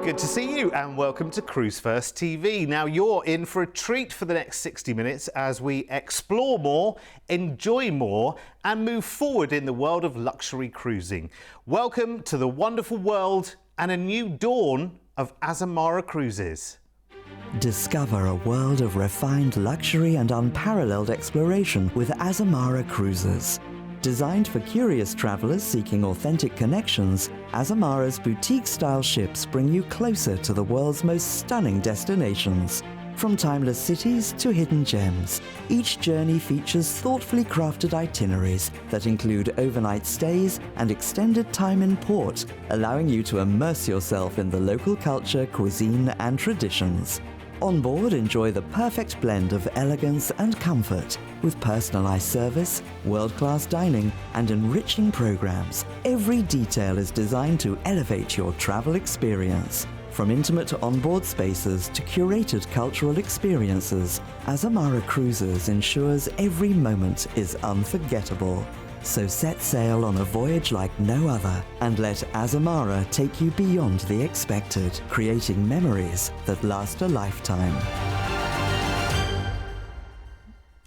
Good to see you and welcome to Cruise1st TV. Now you're in for a treat for the next 60 minutes as we explore more, enjoy more and move forward in the world of luxury cruising. Welcome to the wonderful world and a new dawn of Azamara Cruises. Discover a world of refined luxury and unparalleled exploration with Azamara Cruises. Designed for curious travelers seeking authentic connections, Azamara's boutique-style ships bring you closer to the world's most stunning destinations. From timeless cities to hidden gems, each journey features thoughtfully crafted itineraries that include overnight stays and extended time in port, allowing you to immerse yourself in the local culture, cuisine and traditions. On board, enjoy the perfect blend of elegance and comfort. With personalized service, world-class dining, and enriching programs, every detail is designed to elevate your travel experience. From intimate onboard spaces to curated cultural experiences, Azamara Cruises ensures every moment is unforgettable. So set sail on a voyage like no other and let Azamara take you beyond the expected, creating memories that last a lifetime.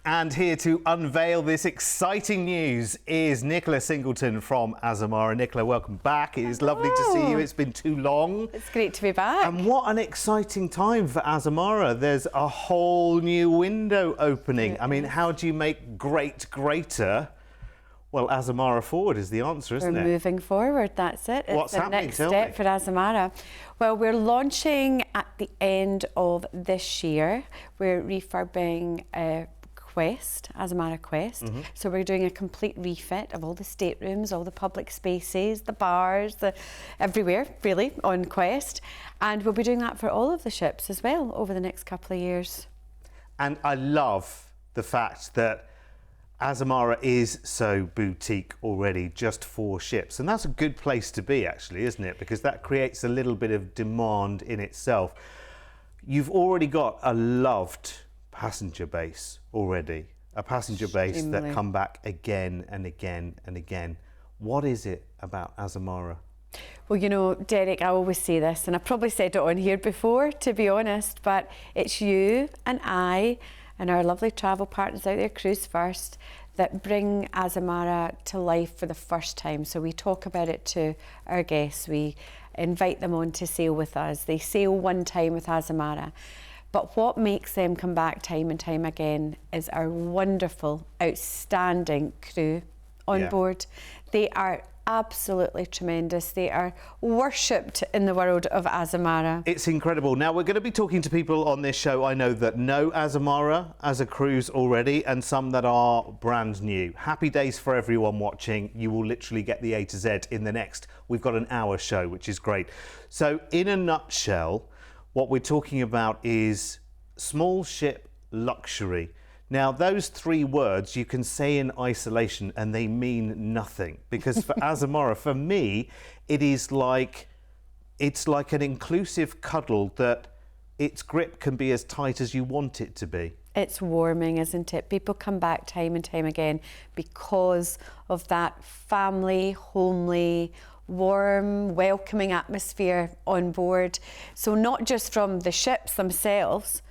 And here to unveil this exciting news is Nicola Singleton from Azamara. Nicola, welcome back. It is lovely to see you. It's been too long. It's great to be back. And what an exciting time for Azamara. There's a whole new window opening. I mean, how do you make great greater? Well, Azamara forward is the answer, isn't it? We're moving forward, that's it. What's it's the happening? next Tell step me. for Azamara. Well, we're launching at the end of this year. We're refurbing Quest, Azamara Quest. So we're doing a complete refit of all the staterooms, all the public spaces, the bars, everywhere really on Quest. And we'll be doing that for all of the ships as well over the next couple of years. And I love the fact that Azamara is so boutique already, just 4 ships. And that's a good place to be, actually, isn't it? Because that creates a little bit of demand in itself. You've already got a loved passenger base already, a passenger base that come back again and again and again. What is it about Azamara? Well, you know, Derek, I always say this, and I probably said it on here before, to be honest, but it's you and I and our lovely travel partners out there, Cruise1st, that bring Azamara to life for the first time. So we talk about it to our guests. We invite them on to sail with us. They sail one time with Azamara. But what makes them come back time and time again is our wonderful, outstanding crew on board. They are absolutely tremendous. They are worshipped in the world of Azamara. It's incredible. Now, we're going to be talking to people on this show I know that know Azamara as a cruise already and some that are brand new. Happy days for everyone watching. You will literally get the A to Z in the next. We've got an hour show, which is great. So in a nutshell, what we're talking about is small ship luxury. Now, those 3 words you can say in isolation and they mean nothing, because for Azamara, for me, it's like an inclusive cuddle that its grip can be as tight as you want it to be. It's warming, isn't it? People come back time and time again because of that family, homely, warm, welcoming atmosphere on board. So not just from the ships themselves,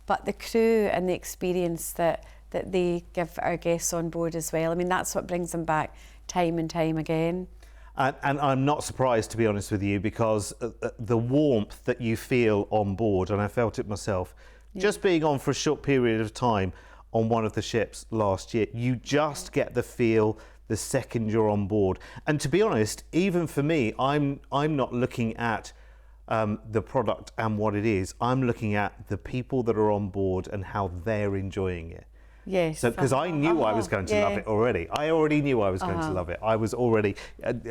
but the crew and the experience that they give our guests on board as well. I mean, that's what brings them back time and time again. And I'm not surprised, to be honest with you, because the warmth that you feel on board, and I felt it myself, just being on for a short period of time on one of the ships last year, you just get the feel the second you're on board. And to be honest, even for me, I'm not looking at the product and what it is. I'm looking at the people that are on board and how they're enjoying it. Yes. So, because I knew I was going to love it already. I already knew I was going to love it. I was already,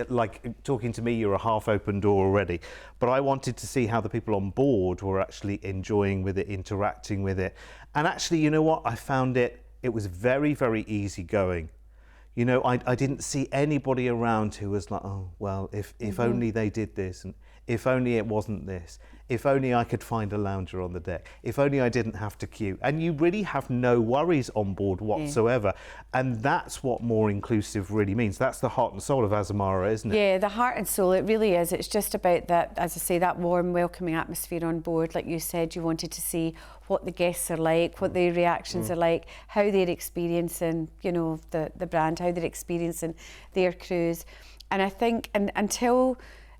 like talking to me, you're a half open door already. But I wanted to see how the people on board were actually enjoying with it, interacting with it. And actually, you know what? I found it was very, very easy going. You know, I didn't see anybody around who was like, oh, well, if only they did this. And if only it wasn't this. If only I could find a lounger on the deck. If only I didn't have to queue. And you really have no worries on board whatsoever. And that's what more inclusive really means. That's the heart and soul of Azamara, isn't it? Yeah, the heart and soul, it really is. It's just about that, as I say, that warm, welcoming atmosphere on board. Like you said, you wanted to see what the guests are like, what their reactions are like, how they're experiencing, you know, the brand, how they're experiencing their cruise. And I think until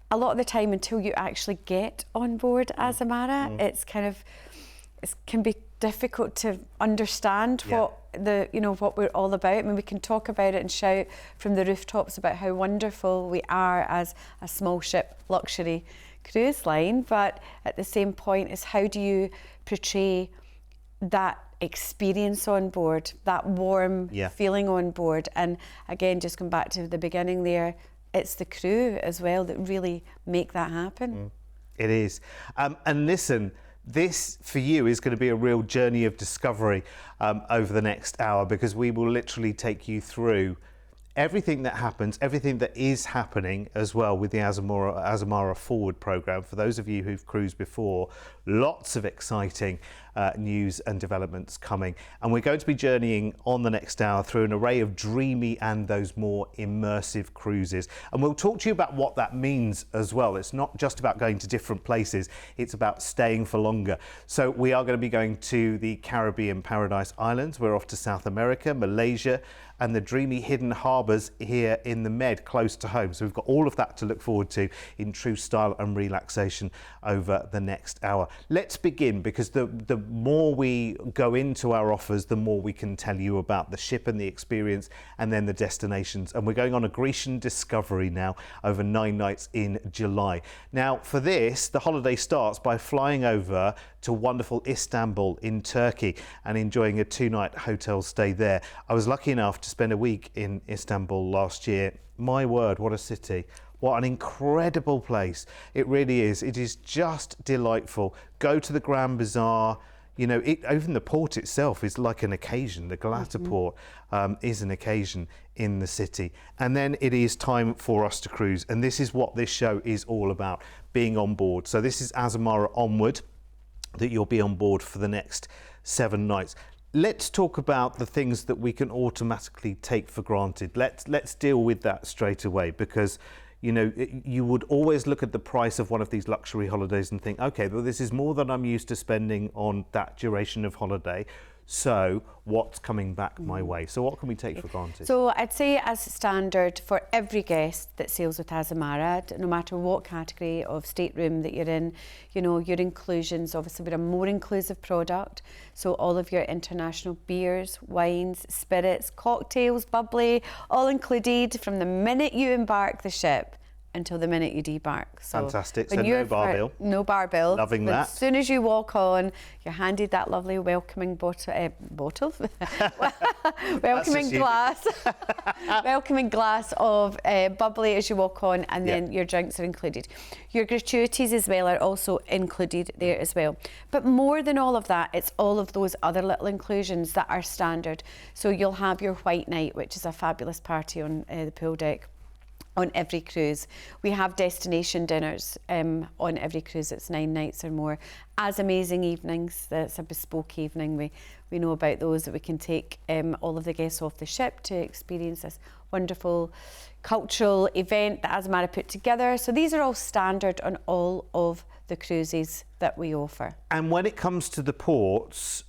a lot of the time, until you actually get on board Azamara, it's kind of, it can be difficult to understand what what we're all about. I mean, we can talk about it and shout from the rooftops about how wonderful we are as a small ship luxury cruise line, but at the same point is how do you portray that experience on board, that warm feeling on board. And again, just going back to the beginning there, it's the crew as well that really make that happen. It is. And listen, this for you is going to be a real journey of discovery over the next hour, because we will literally take you through everything that happens, everything that is happening as well with the Azamara Forward programme. For those of you who've cruised before, lots of exciting news and developments coming. And we're going to be journeying on the next hour through an array of dreamy and those more immersive cruises. And we'll talk to you about what that means as well. It's not just about going to different places, it's about staying for longer. So we are going to be going to the Caribbean Paradise Islands. We're off to South America, Malaysia, and the dreamy hidden harbours here in the Med, close to home. So we've got all of that to look forward to in true style and relaxation over the next hour. Let's begin, because the more we go into our offers, the more we can tell you about the ship and the experience, and then the destinations. And we're going on a Grecian discovery now over 9 nights in July. Now, for this, the holiday starts by flying over to wonderful Istanbul in Turkey and enjoying a 2-night hotel stay there. I was lucky enough to spend a week in Istanbul last year. My word, what a city. What an incredible place. It really is. It is just delightful. Go to the Grand Bazaar. You know, even the port itself is like an occasion. The Galata port is an occasion in the city. And then it is time for us to cruise. And this is what this show is all about, being on board. So this is Azamara Onward, that you'll be on board for the next 7 nights. Let's talk about the things that we can automatically take for granted. Let's deal with that straight away, because you know, you would always look at the price of one of these luxury holidays and think, okay, well, this is more than I'm used to spending on that duration of holiday. So what's coming back my way? So what can we take for granted? So I'd say as standard for every guest that sails with Azamara, no matter what category of stateroom that you're in, you know, your inclusions, obviously we're a more inclusive product. So all of your international beers, wines, spirits, cocktails, bubbly, all included from the minute you embark the ship until the minute you debark. So fantastic. So no bar bill. No bar bill. Loving that. As soon as you walk on, you're handed that lovely welcoming bottle, welcoming glass, welcoming glass of bubbly as you walk on, and then your drinks are included. Your gratuities as well are also included there as well. But more than all of that, it's all of those other little inclusions that are standard. So you'll have your white night, which is a fabulous party on the pool deck on every cruise. We have destination dinners on every cruise. It's 9 nights or more. As amazing evenings, that's a bespoke evening. We know about those, that we can take all of the guests off the ship to experience this wonderful cultural event that Azamara put together. So these are all standard on all of the cruises that we offer. And when it comes to the ports,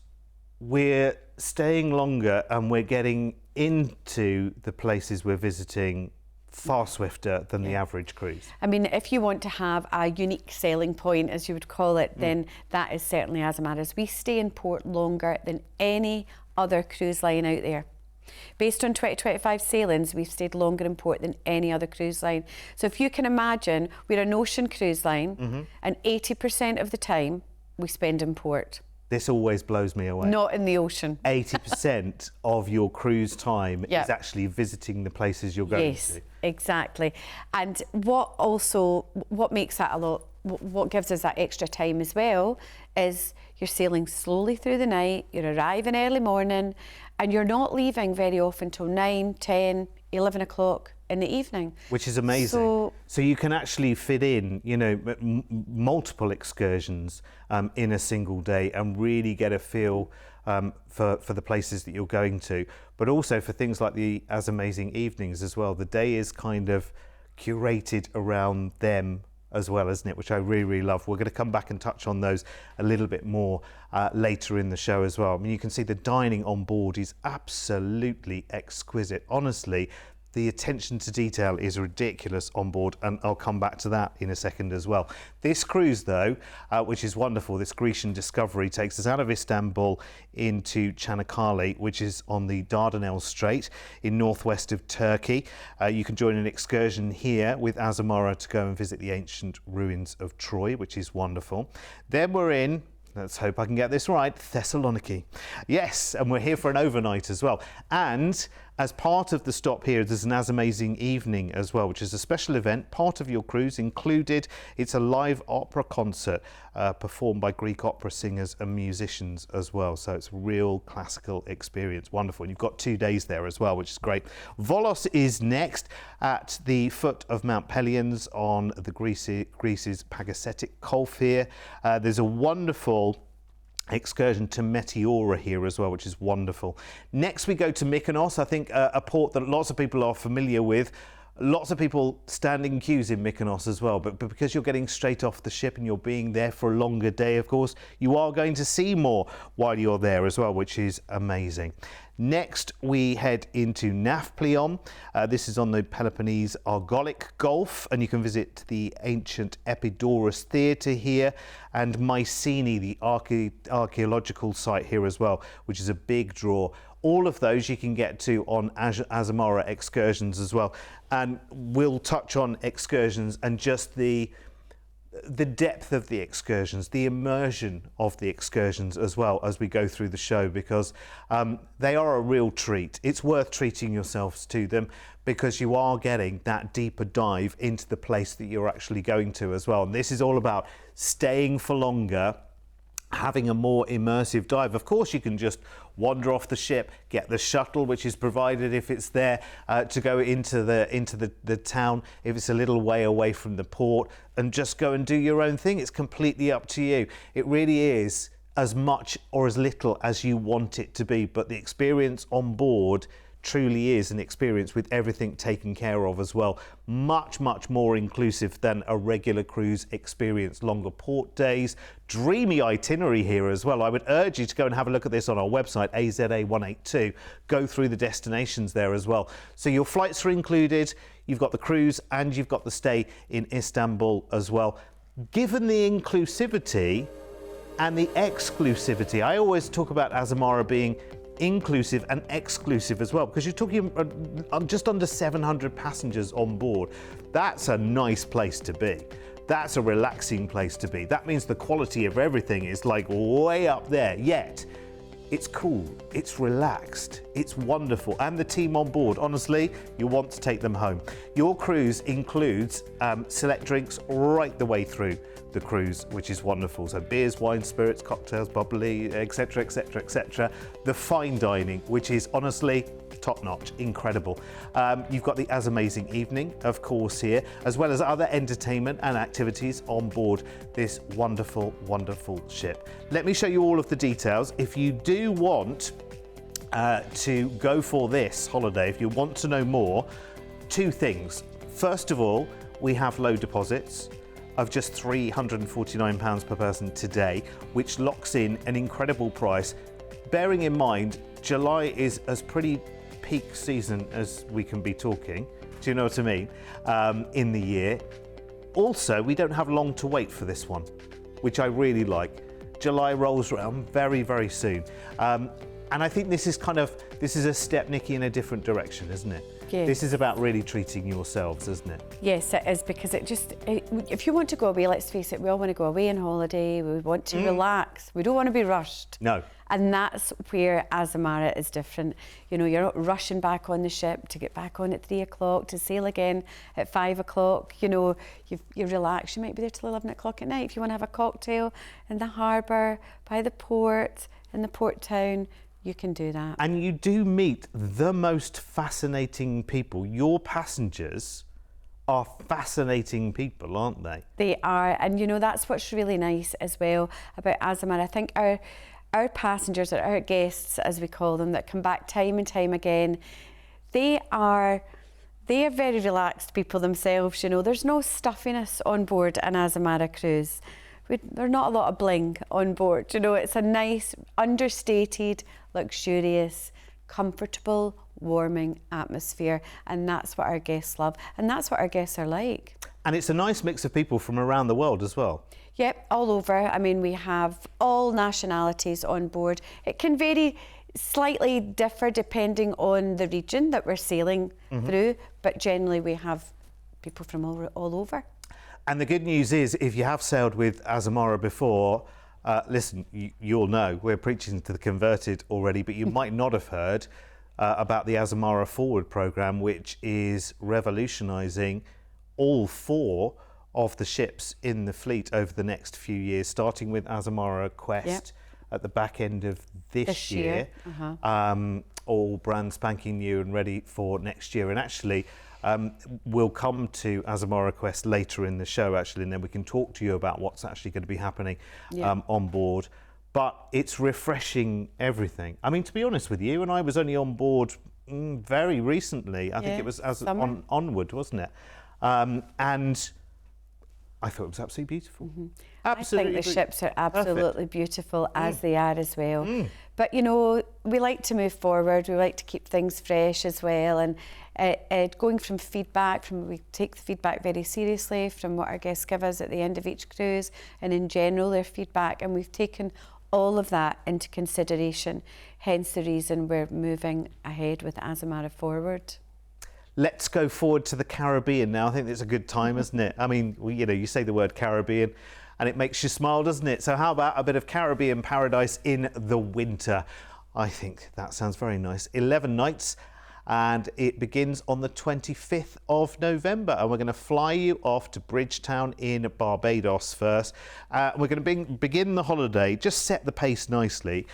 we're staying longer and we're getting into the places we're visiting far swifter than the average cruise. I mean, if you want to have a unique selling point, as you would call it, then that is certainly Azamara's. We stay in port longer than any other cruise line out there. Based on 2025 sailings, we've stayed longer in port than any other cruise line. So if you can imagine, we're an ocean cruise line, and 80% of the time we spend in port. This always blows me away. Not in the ocean. 80% of your cruise time is actually visiting the places you're going to. Yes, exactly. And what makes that what gives us that extra time as well is you're sailing slowly through the night, you're arriving early morning, and you're not leaving very often till 9, 10, 11 o'clock in the evening. Which is amazing. So you can actually fit in, you know, multiple excursions in a single day and really get a feel for the places that you're going to, but also for things like the As Amazing Evenings as well. The day is kind of curated around them as well, isn't it? Which I really, really love. We're going to come back and touch on those a little bit more later in the show as well. I mean, you can see the dining on board is absolutely exquisite. Honestly, the attention to detail is ridiculous on board, and I'll come back to that in a second as well. This cruise, though, which is wonderful, this Grecian Discovery, takes us out of Istanbul into Çanakkale, which is on the Dardanelles Strait in northwest of Turkey. You can join an excursion here with Azamara to go and visit the ancient ruins of Troy, which is wonderful. Then we're in, let's hope I can get this right, Thessaloniki. Yes, and we're here for an overnight as well. And as part of the stop here, there's an As Amazing Evening as well, which is a special event, part of your cruise included. It's a live opera concert performed by Greek opera singers and musicians as well. So it's a real classical experience. Wonderful. And you've got 2 days there as well, which is great. Volos is next at the foot of Mount Pelions on the Greece's Pagasetic Kolf here. There's a wonderful excursion to Meteora here as well, which is wonderful. Next we go to Mykonos, I think a port that lots of people are familiar with. Lots of people standing in queues in Mykonos as well, but because you're getting straight off the ship and you're being there for a longer day, of course, you are going to see more while you're there as well, which is amazing. Next, we head into Nafplion. This is on the Peloponnese Argolic Gulf, and you can visit the ancient Epidaurus Theatre here, and Mycenae, the archaeological site here as well, which is a big draw. All of those you can get to on Azamara excursions as well. And we'll touch on excursions and just the depth of the excursions, the immersion of the excursions as well as we go through the show, because they are a real treat. It's worth treating yourselves to them because you are getting that deeper dive into the place that you're actually going to as well. And this is all about staying for longer, having a more immersive dive. Of course, you can just wander off the ship, get the shuttle, which is provided if it's there, to go into the town if it's a little way away from the port, and just go and do your own thing. It's completely up to you. It really is as much or as little as you want it to be, but the experience on board truly is an experience with everything taken care of as well. Much, much more inclusive than a regular cruise experience. Longer port days, dreamy itinerary here as well. I would urge you to go and have a look at this on our website, AZA182. Go through the destinations there as well. So your flights are included, you've got the cruise, and you've got the stay in Istanbul as well. Given the inclusivity and the exclusivity, I always talk about Azamara being inclusive and exclusive as well, because you're talking just under 700 passengers on board. That's a nice place to be. That's a relaxing place to be. That means the quality of everything is like way up there, yet it's cool, it's relaxed, it's wonderful, and the team on board, honestly, you want to take them home. Your cruise includes select drinks right the way through the cruise, which is wonderful. So beers, wine, spirits, cocktails, bubbly, etc, etc, etc. The fine dining, which is honestly top-notch, incredible. You've got the As Amazing Evening, of course, here, as well as other entertainment and activities on board this wonderful, wonderful ship. Let me show you all of the details. If you do want to go for this holiday, if you want to know more, 2 things. First of all, we have low deposits of just £349 per person today, which locks in an incredible price. Bearing in mind, July is as pretty peak season as we can be talking, do you know what I mean, in the year. Also, we don't have long to wait for this one, which I really like. July rolls around very, very soon. And I think this is a step, Nikki, in a different direction, isn't it? Yes. This is about really treating yourselves, isn't it? Yes, it is, because if you want to go away, let's face it, we all want to go away on holiday, we want to relax, we don't want to be rushed. No. And that's where Azamara is different. You know, you're not rushing back on the ship to get back on at 3 o'clock, to sail again at 5 o'clock. You know, you relax, you might be there till 11 o'clock at night. If you want to have a cocktail in the harbour, by the port, in the port town, you can do that. And you do meet the most fascinating fascinating people. Your passengers are fascinating people, aren't they? They are, and you know, that's what's really nice as well about Azamara. I think our passengers, or our guests as we call them, that come back time and time again, they are very relaxed people themselves. You know, there's no stuffiness on board an Azamara cruise. There's not a lot of bling on board. You know, it's a nice, understated, luxurious, comfortable, warming atmosphere, and that's what our guests love, and that's what our guests are like. And it's a nice mix of people from around the world as well. Yep, all over. I mean, we have all nationalities on board. It can vary, slightly differ depending on the region that we're sailing through, but generally we have people from all over. And the good news is, if you have sailed with Azamara before, listen, you'll know, we're preaching to the converted already, but you might not have heard about the Azamara Forward programme, which is revolutionising all 4 of the ships in the fleet over the next few years, starting with Azamara Quest at the back end of this year. All brand spanking new and ready for next year. And actually, we'll come to Azamara Quest later in the show, actually, and then we can talk to you about what's actually going to be happening on board. But it's refreshing everything. I mean, to be honest with you, and I was only on board very recently. I think it was onward, wasn't it? And I thought it was absolutely beautiful. Absolutely. I think the ships are absolutely beautiful as they are as well. But you know, we like to move forward. We like to keep things fresh as well. And going from feedback, we take the feedback very seriously from what our guests give us at the end of each cruise, and in general their feedback. And we've taken all of that into consideration. Hence the reason we're moving ahead with Azamara Forward. Let's go forward to the Caribbean now. I think it's a good time, isn't it? I mean, you know, you say the word Caribbean and it makes you smile, doesn't it? So how about a bit of Caribbean paradise in the winter? I think that sounds very nice. 11 nights, and it begins on the 25th of November. And we're going to fly you off to Bridgetown in Barbados first. We're going to begin the holiday, just set the pace nicely,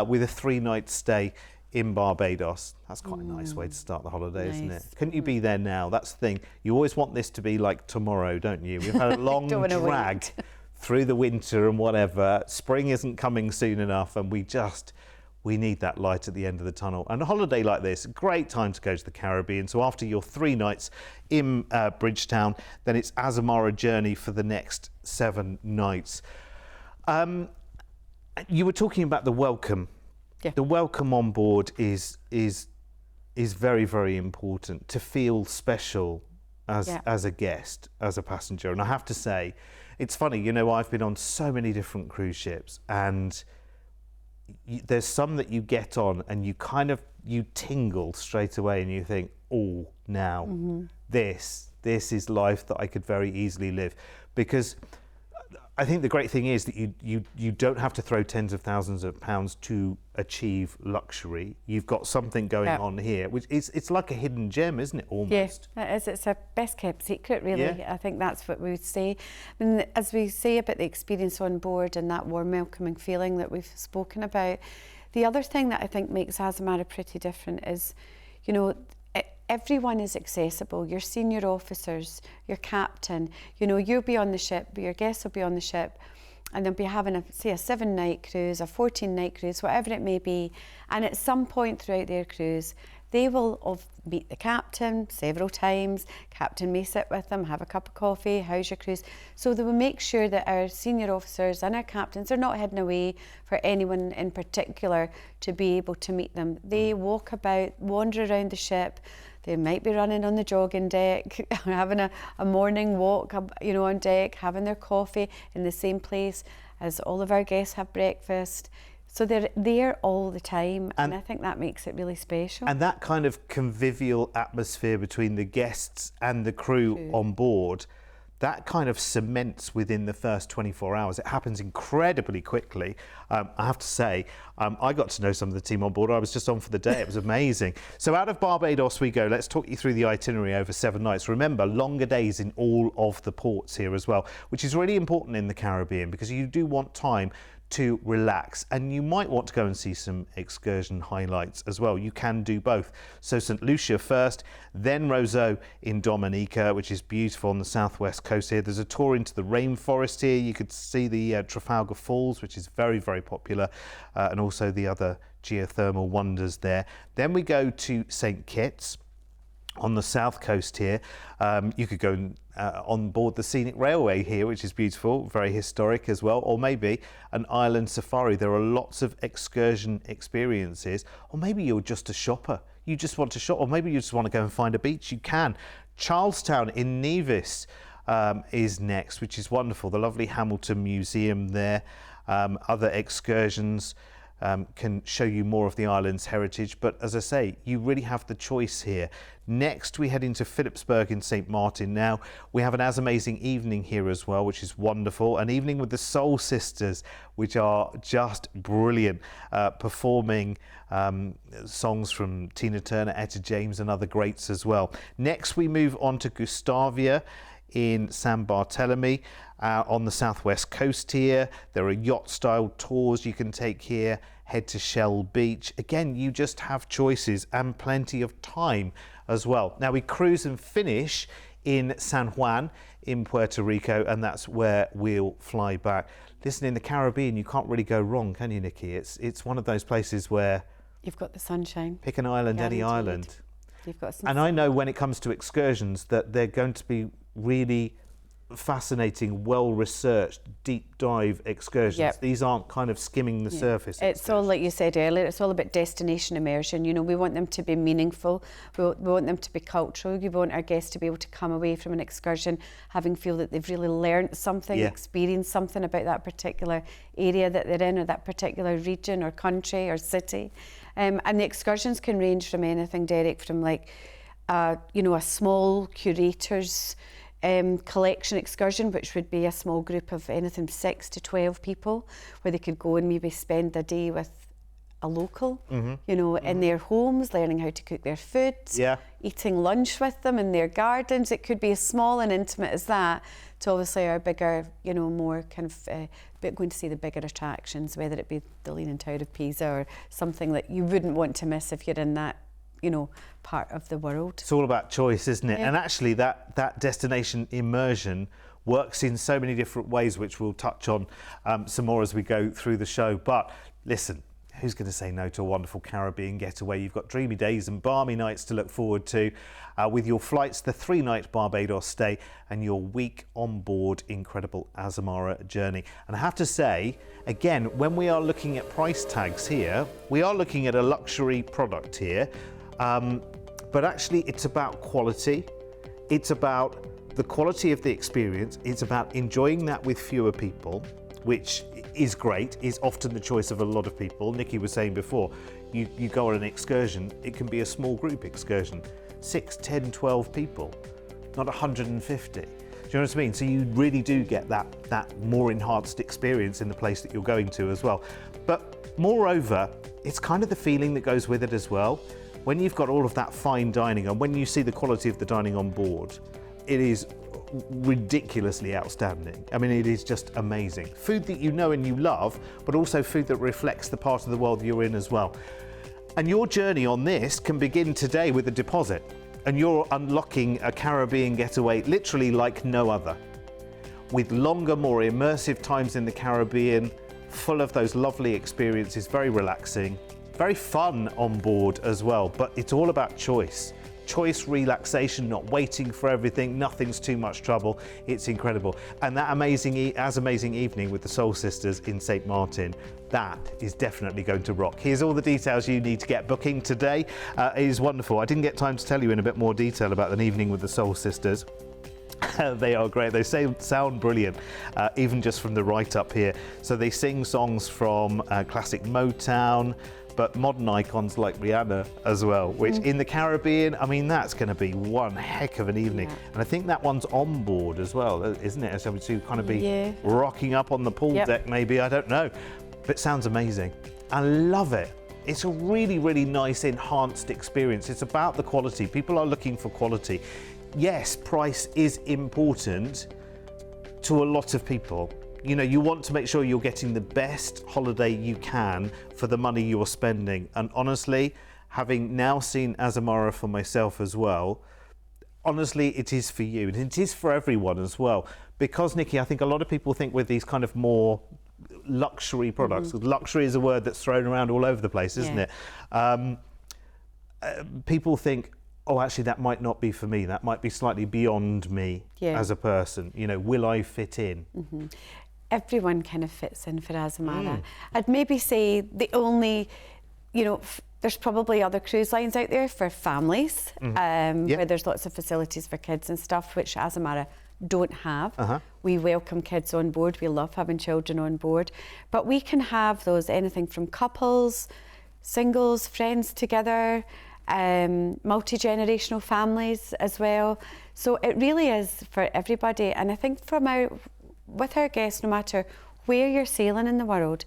with a 3-night stay in Barbados. That's quite a nice way to start the holiday, isn't it? Couldn't you be there now? That's the thing. You always want this to be like tomorrow, don't you? We've had a long drag through the winter and whatever. Spring isn't coming soon enough, and we need that light at the end of the tunnel. And a holiday like this, great time to go to the Caribbean. So after your 3 nights in Bridgetown, then it's Azamara journey for the next 7 nights. You were talking about the welcome. The welcome on board is very, very important, to feel special as a guest, as a passenger. And I have to say, it's funny, you know, I've been on so many different cruise ships, and there's some that you get on and you tingle straight away and you think, oh, now this is life that I could very easily live. Because I think the great thing is that you don't have to throw tens of thousands of pounds to achieve luxury. You've got something going on here, which it's like a hidden gem, isn't it, almost? Yes, that is. It's a best kept secret, really. I think that's what we would say. I mean, as we say about the experience on board and that warm, welcoming feeling that we've spoken about, the other thing that I think makes Azamara pretty different is, you know, everyone is accessible. Your senior officers, your captain, you know, you'll be on the ship, your guests will be on the ship, and they'll be having a 7-night cruise, a 14-night cruise, whatever it may be. And at some point throughout their cruise, they will meet the captain several times. Captain may sit with them, have a cup of coffee, how's your cruise? So they will make sure that our senior officers and our captains are not hidden away for anyone in particular to be able to meet them. They walk about, wander around the ship. They might be running on the jogging deck, having a morning walk, you know, on deck, having their coffee in the same place as all of our guests have breakfast. So they're there all the time, and I think that makes it really special. And that kind of convivial atmosphere between the guests and the crew on board, that kind of cements within the first 24 hours. It happens incredibly quickly. I have to say, I got to know some of the team on board. I was just on for the day. It was amazing. So out of Barbados we go. Let's talk you through the itinerary over 7 nights. Remember, longer days in all of the ports here as well, which is really important in the Caribbean, because you do want time to relax, and you might want to go and see some excursion highlights as well. You can do both. So St Lucia first, then Roseau in Dominica, which is beautiful on the southwest coast here. There's a tour into the rainforest here. You could see the Trafalgar Falls, which is very, very popular, and also the other geothermal wonders there. Then we go to St Kitts on the south coast here. You could go on board the scenic railway here, which is beautiful, very historic as well, or maybe an island safari. There are lots of excursion experiences, or maybe you're just a shopper. You just want to shop, or maybe you just want to go and find a beach. You can. Charlestown in Nevis is next, which is wonderful. The lovely Hamilton Museum there. Other excursions can show you more of the island's heritage, but as I say, you really have the choice here. Next, we head into Philipsburg in St Martin. Now we have an As Amazing evening here as well, which is wonderful. An evening with the Soul Sisters, which are just brilliant, performing songs from Tina Turner, Etta James and other greats as well. Next, we move on to Gustavia in San Bartolome on the southwest coast here. There are yacht-style tours you can take here. Head to Shell Beach. Again, you just have choices and plenty of time as well. Now we cruise and finish in San Juan in Puerto Rico, and that's where we'll fly back. Listen, in the Caribbean, you can't really go wrong, can you, Nikki? It's one of those places where You've got the sunshine. pick an island, any Guaranteed. island. You've got some. And I know when it comes to excursions that they're going to be really fascinating, well-researched, deep dive excursions. Yep. These aren't kind of skimming the surface. It's all, like you said earlier, it's all about destination immersion. You know, we want them to be meaningful. We want them to be cultural. We want our guests to be able to come away from an excursion having feel that they've really learnt something, experienced something about that particular area that they're in, or that particular region or country or city. And the excursions can range from anything, Derek, from like, you know, a small curator's collection excursion, which would be a small group of anything 6 to 12 people, where they could go and maybe spend a day with a local, you know, in their homes, learning how to cook their food, eating lunch with them in their gardens. It could be as small and intimate as that, to obviously our bigger, you know, more kind of going to see the bigger attractions, whether it be the Leaning Tower of Pisa or something that you wouldn't want to miss if you're in that, you know, part of the world. It's all about choice, isn't it? Yeah. And actually that destination immersion works in so many different ways, which we'll touch on some more as we go through the show. But listen, who's going to say no to a wonderful Caribbean getaway? You've got dreamy days and balmy nights to look forward to with your flights, the 3-night Barbados stay and your week on board incredible Azamara journey. And I have to say, again, when we are looking at price tags here, we are looking at a luxury product here. But actually it's about quality. It's about the quality of the experience. It's about enjoying that with fewer people, which is great, is often the choice of a lot of people. Nikki was saying before, you go on an excursion, it can be a small group excursion, 6, 10, 12 people, not 150. Do you know what I mean? So you really do get that more enhanced experience in the place that you're going to as well. But moreover, it's kind of the feeling that goes with it as well. When you've got all of that fine dining and when you see the quality of the dining on board, it is ridiculously outstanding. I mean, it is just amazing. Food that you know and you love, but also food that reflects the part of the world you're in as well. And your journey on this can begin today with a deposit, and you're unlocking a Caribbean getaway literally like no other. With longer, more immersive times in the Caribbean, full of those lovely experiences, very relaxing, very fun on board as well, but it's all about choice. Choice, relaxation, not waiting for everything, nothing's too much trouble. It's incredible. And that amazing evening with the Soul Sisters in St Martin, that is definitely going to rock. Here's all the details you need to get booking today. It is wonderful. I didn't get time to tell you in a bit more detail about an evening with the Soul Sisters. They are great. They sound brilliant, even just from the write-up here. So they sing songs from classic Motown, but modern icons like Rihanna as well, which in the Caribbean, I mean, that's going to be one heck of an evening. Yeah. And I think that one's on board as well, isn't it? So to kind of be rocking up on the pool deck, maybe, I don't know. But it sounds amazing. I love it. It's a really, really nice enhanced experience. It's about the quality. People are looking for quality. Yes, price is important to a lot of people. You know, you want to make sure you're getting the best holiday you can for the money you're spending. And honestly, having now seen Azamara for myself as well, honestly, it is for you, and it is for everyone as well. Because, Nikki, I think a lot of people think with these kind of more luxury products, luxury is a word that's thrown around all over the place, isn't it? People think, oh, actually, that might not be for me. That might be slightly beyond me as a person. You know, will I fit in? Everyone kind of fits in for Azamara. I'd maybe say the only, you know, there's probably other cruise lines out there for families, where there's lots of facilities for kids and stuff, which Azamara don't have. We welcome kids on board. We love having children on board. But we can have those, anything from couples, singles, friends together, multi-generational families as well. So it really is for everybody. And I think with our guests, no matter where you're sailing in the world,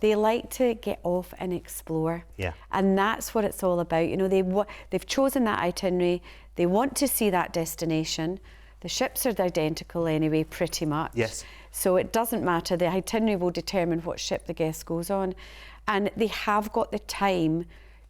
they like to get off and explore. And that's what it's all about. You know, they've chosen that itinerary. They want to see that destination. The ships are identical anyway, pretty much. So it doesn't matter. The itinerary will determine what ship the guest goes on. And they have got the time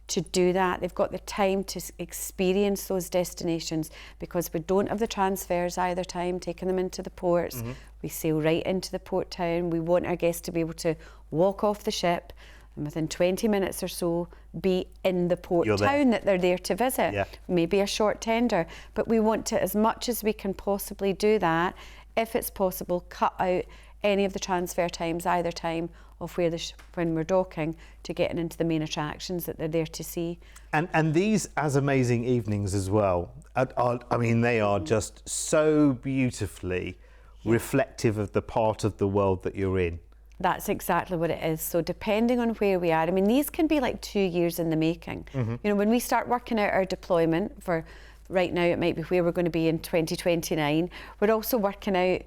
to do that. They've got the time to experience those destinations, because we don't have the transfers either time, taking them into the ports. We sail right into the port town. We want our guests to be able to walk off the ship and within 20 minutes or so be in the port town that they're there to visit. Maybe a short tender, but we want to, as much as we can possibly do that, if it's possible, cut out any of the transfer times either time of when we're docking, to getting into the main attractions that they're there to see. And these as amazing evenings as well, I mean, they are just so beautifully reflective of the part of the world that you're in. That's exactly what it is. So depending on where we are, I mean, these can be like 2 years in the making. You know, when we start working out our deployment for, right now it might be where we're going to be in 2029, we're also working out,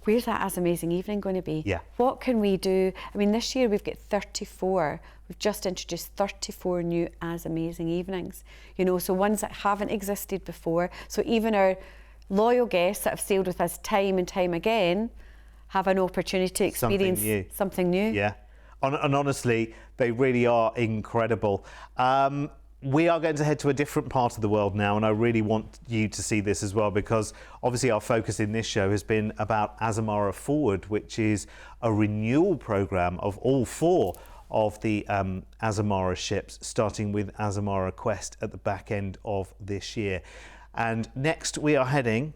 where's that As Amazing Evening going to be? What can we do? I mean, this year we've got 34. We've just introduced 34 new As Amazing Evenings. You know, so ones that haven't existed before. So even our loyal guests that have sailed with us time and time again have an opportunity to experience something new. And honestly, they really are incredible. We are going to head to a different part of the world now, and I really want you to see this as well, because obviously our focus in this show has been about Azamara Forward, which is a renewal programme of all 4 of the Azamara ships, starting with Azamara Quest at the back end of this year. And next we are heading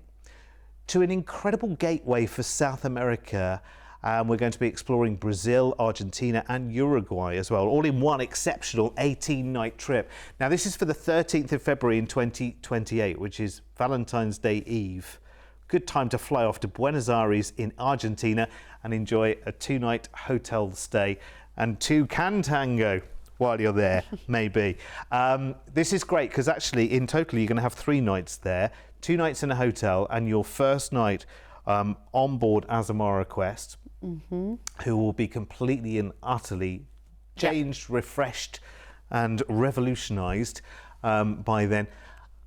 to an incredible gateway for South America. We're going to be exploring Brazil, Argentina and Uruguay as well, all in one exceptional 18-night trip. Now, this is for the 13th of February in 2028, which is Valentine's Day Eve. Good time to fly off to Buenos Aires in Argentina and enjoy a 2-night hotel stay and 2 can tango while you're there, maybe. This is great because actually in total you're going to have 3 nights there, 2 nights in a hotel, and your first night on board Azamara Quest, who will be completely and utterly changed, refreshed and revolutionised by then.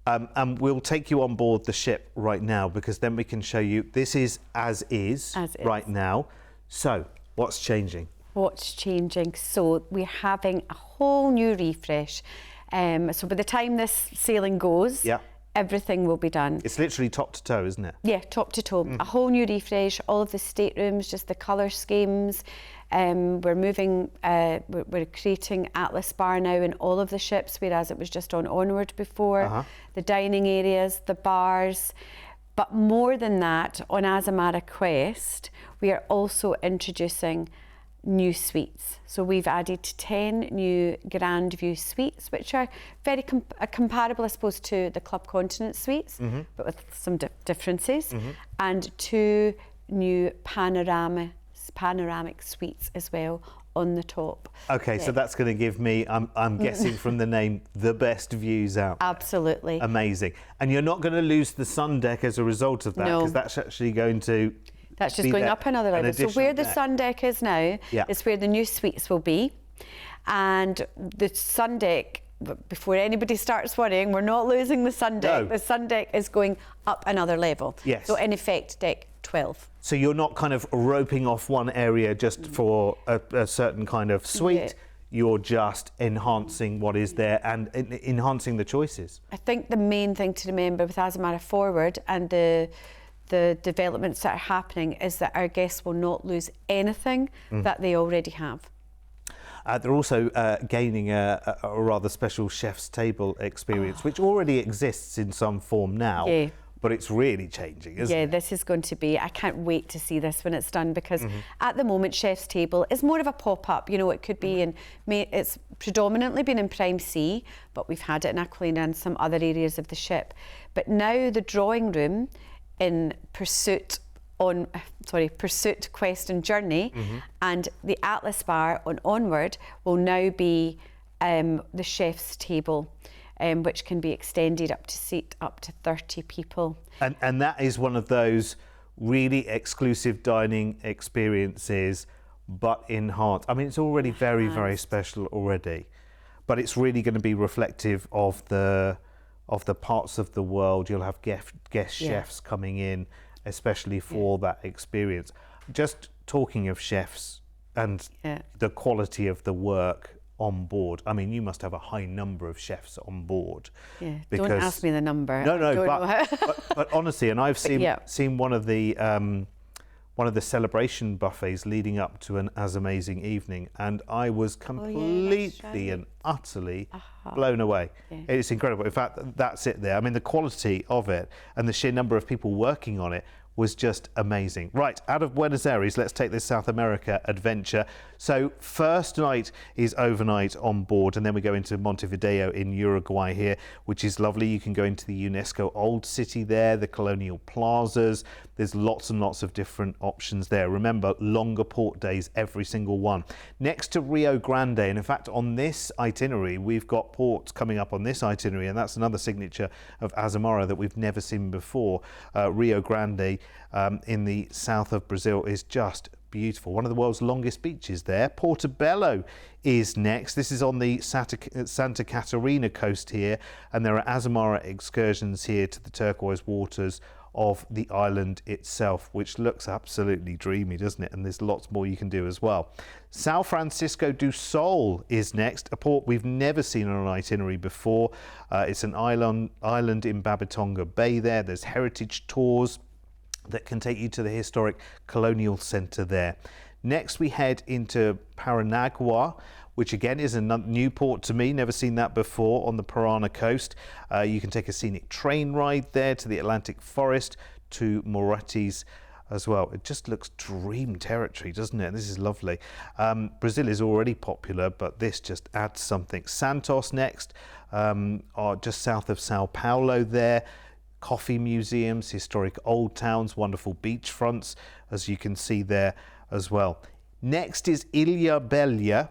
And we'll take you on board the ship right now, because then we can show you this is as is right now. So what's changing? What's changing? So we're having a whole new refresh. So by the time this sailing goes, everything will be done. It's literally top to toe, isn't it? Yeah, top to toe. A whole new refresh, all of the staterooms, just the colour schemes. We're moving, we're creating Atlas Bar now in all of the ships, whereas it was just on Onward before. The dining areas, the bars. But more than that, on Azamara Quest, we are also introducing new suites. So we've added 10 new Grand View suites, which are very comparable, I suppose, to the Club Continent suites, but with some differences, and 2 new panoramic suites as well on the top. Okay, so that's going to give me, I'm guessing from the name, the best views out there. Absolutely. Amazing. And you're not going to lose the sun deck as a result of that, because that's actually going to That's just going up another level. So where the sun deck is now is where the new suites will be. And the sun deck, before anybody starts worrying, we're not losing the sun deck. The sun deck is going up another level. So in effect, deck 12. So you're not kind of roping off one area just for a certain kind of suite. Yeah. You're just enhancing what is there and enhancing the choices. I think the main thing to remember with Azamara Forward and the developments that are happening is that our guests will not lose anything that they already have. They're also gaining a rather special chef's table experience, which already exists in some form now. Yeah. But it's really changing, isn't it? Yeah, this is going to be, I can't wait to see this when it's done, because at the moment Chef's Table is more of a pop-up. You know, it could be it's predominantly been in Prime Sea, but we've had it in Aquilina and some other areas of the ship. But now the drawing room in Pursuit, Quest and Journey and the Atlas Bar on Onward will now be the Chef's Table. Which can be extended up to seat up to 30 people. And that is one of those really exclusive dining experiences, but enhanced. I mean, it's already very, very special already, but it's really going to be reflective of the parts of the world. You'll have guest chefs coming in, especially for that experience. Just talking of chefs and the quality of the work on board. I mean, you must have a high number of chefs on board. Yeah, don't ask me the number. No, but honestly, and I've seen one of the celebration buffets leading up to an As Amazing evening, and I was completely and utterly blown away. Yeah. It's incredible. In fact, that's it there. I mean, the quality of it and the sheer number of people working on it was just amazing. Right, out of Buenos Aires, let's take this South America adventure. So first night is overnight on board, and then we go into Montevideo in Uruguay here, which is lovely. You can go into the UNESCO Old City there, the colonial plazas. There's lots and lots of different options there. Remember, longer port days, every single one. Next to Rio Grande, and in fact on this itinerary, we've got ports coming up on this itinerary, and that's another signature of Azamara that we've never seen before. Rio Grande in the south of Brazil is just beautiful. One of the world's longest beaches there. Portobello is next. This is on the Santa Catarina coast here, and there are Azamara excursions here to the turquoise waters of the island itself, which looks absolutely dreamy, doesn't it? And there's lots more you can do as well. São Francisco do Sol is next, a port we've never seen on an itinerary before. It's an island in Babitonga Bay there. There's heritage tours that can take you to the historic colonial centre there. Next we head into Paranagua, which again is a new port to me, never seen that before, on the Parana coast. You can take a scenic train ride there to the Atlantic forest, to Moretis as well. It just looks dream territory, doesn't it? This is lovely. Brazil is already popular, but this just adds something. Santos next, just south of Sao Paulo there. Coffee museums, historic old towns, wonderful beach fronts, as you can see there as well. Next is Ilha Bela,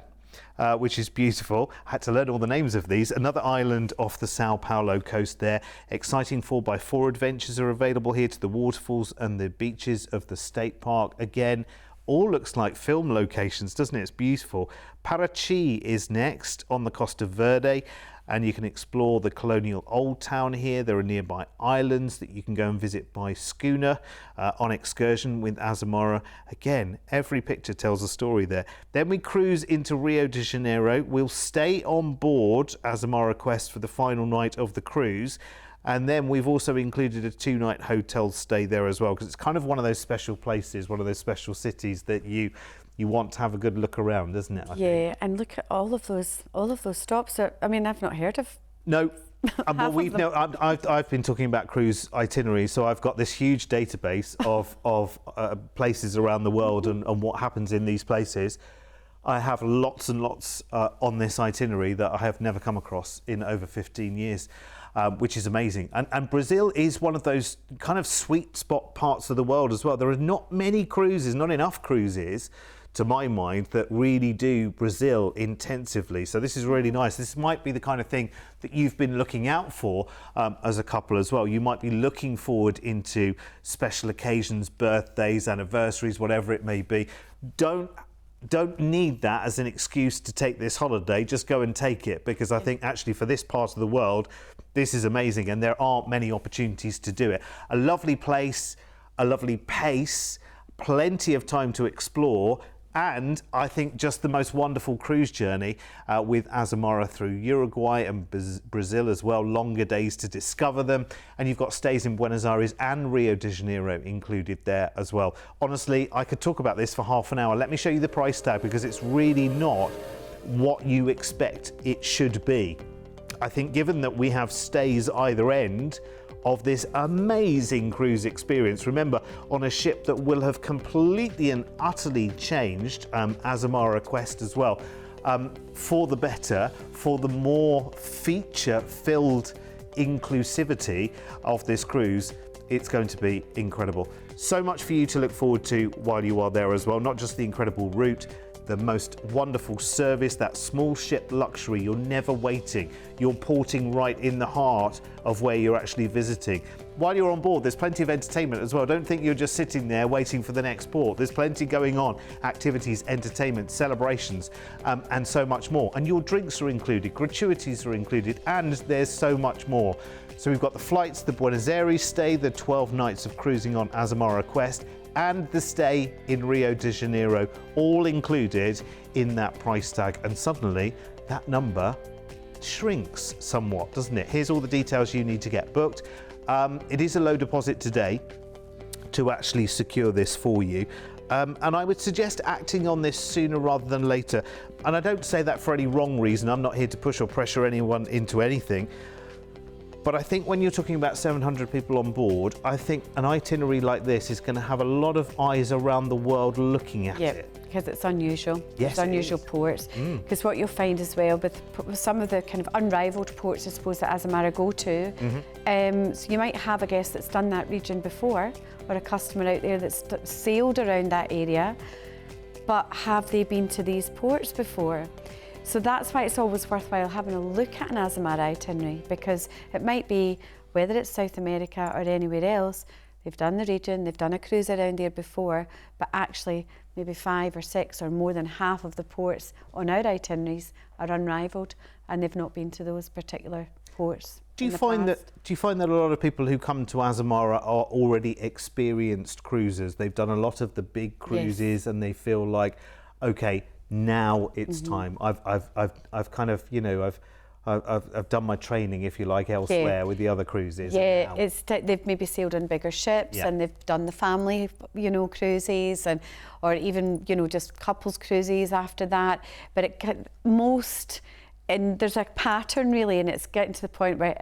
which is beautiful. I had to learn all the names of these. Another island off the Sao Paulo coast there. Exciting 4x4 adventures are available here to the waterfalls and the beaches of the state park. Again, all looks like film locations, doesn't it? It's beautiful. Parachi is next on the Costa Verde, and you can explore the colonial old town here. There are nearby islands that you can go and visit by schooner on excursion with Azamara. Again, every picture tells a story there. Then we cruise into Rio de Janeiro. We'll stay on board Azamara Quest for the final night of the cruise. And then we've also included a 2-night hotel stay there as well, because it's kind of one of those special places, one of those special cities that you want to have a good look around, isn't it? I think. And look at all of those stops. I mean, I've not heard of. No. I've been talking about cruise itineraries, so I've got this huge database of places around the world and what happens in these places. I have lots and lots on this itinerary that I have never come across in over 15 years. Which is amazing. And Brazil is one of those kind of sweet spot parts of the world as well. There are not many cruises, not enough cruises, to my mind, that really do Brazil intensively. So this is really nice. This might be the kind of thing that you've been looking out for as a couple as well. You might be looking forward into special occasions, birthdays, anniversaries, whatever it may be. Don't need that as an excuse to take this holiday. Just go and take it, because I think actually for this part of the world, this is amazing, and there aren't many opportunities to do it. A lovely place, a lovely pace, plenty of time to explore, and I think just the most wonderful cruise journey with Azamara through Uruguay and Brazil as well. Longer days to discover them. And you've got stays in Buenos Aires and Rio de Janeiro included there as well. Honestly, I could talk about this for half an hour. Let me show you the price tag, because it's really not what you expect it should be. I think given that we have stays either end of this amazing cruise experience. Remember, on a ship that will have completely and utterly changed, Azamara Quest as well, for the better, for the more feature-filled inclusivity of this cruise. It's going to be incredible. So much for you to look forward to while you are there as well, not just the incredible route, the most wonderful service, that small ship luxury. You're never waiting. You're porting right in the heart of where you're actually visiting. While you're on board, there's plenty of entertainment as well. Don't think you're just sitting there waiting for the next port. There's plenty going on. Activities, entertainment, celebrations, and so much more. And your drinks are included, gratuities are included, and there's so much more. So we've got the flights, the Buenos Aires stay, the 12 nights of cruising on Azamara Quest, and the stay in Rio de Janeiro, all included in that price tag. And suddenly that number shrinks somewhat, doesn't it? Here's all the details you need to get booked. It is a low deposit today to actually secure this for you. And I would suggest acting on this sooner rather than later. And I don't say that for any wrong reason. I'm not here to push or pressure anyone into anything. But I think when you're talking about 700 people on board, I think an itinerary like this is going to have a lot of eyes around the world looking at it. Because it's unusual. Yes, it's unusual ports. Because what you'll find as well with some of the kind of unrivaled ports, I suppose, that Azamara go to, so you might have a guest that's done that region before, or a customer out there that's sailed around that area, but have they been to these ports before? So that's why it's always worthwhile having a look at an Azamara itinerary, because it might be, whether it's South America or anywhere else, they've done the region, they've done a cruise around there before, but actually maybe 5 or 6 or more than half of the ports on our itineraries are unrivaled, and they've not been to those particular ports. Do you find that a lot of people who come to Azamara are already experienced cruisers? They've done a lot of the big cruises, and they feel like, okay, now it's time. I've kind of, you know, I've done my training, if you like, elsewhere with the other cruises. Yeah, they've maybe sailed on bigger ships, and they've done the family, you know, cruises, and or even, you know, just couples cruises after that. But and there's a pattern really, and it's getting to the point where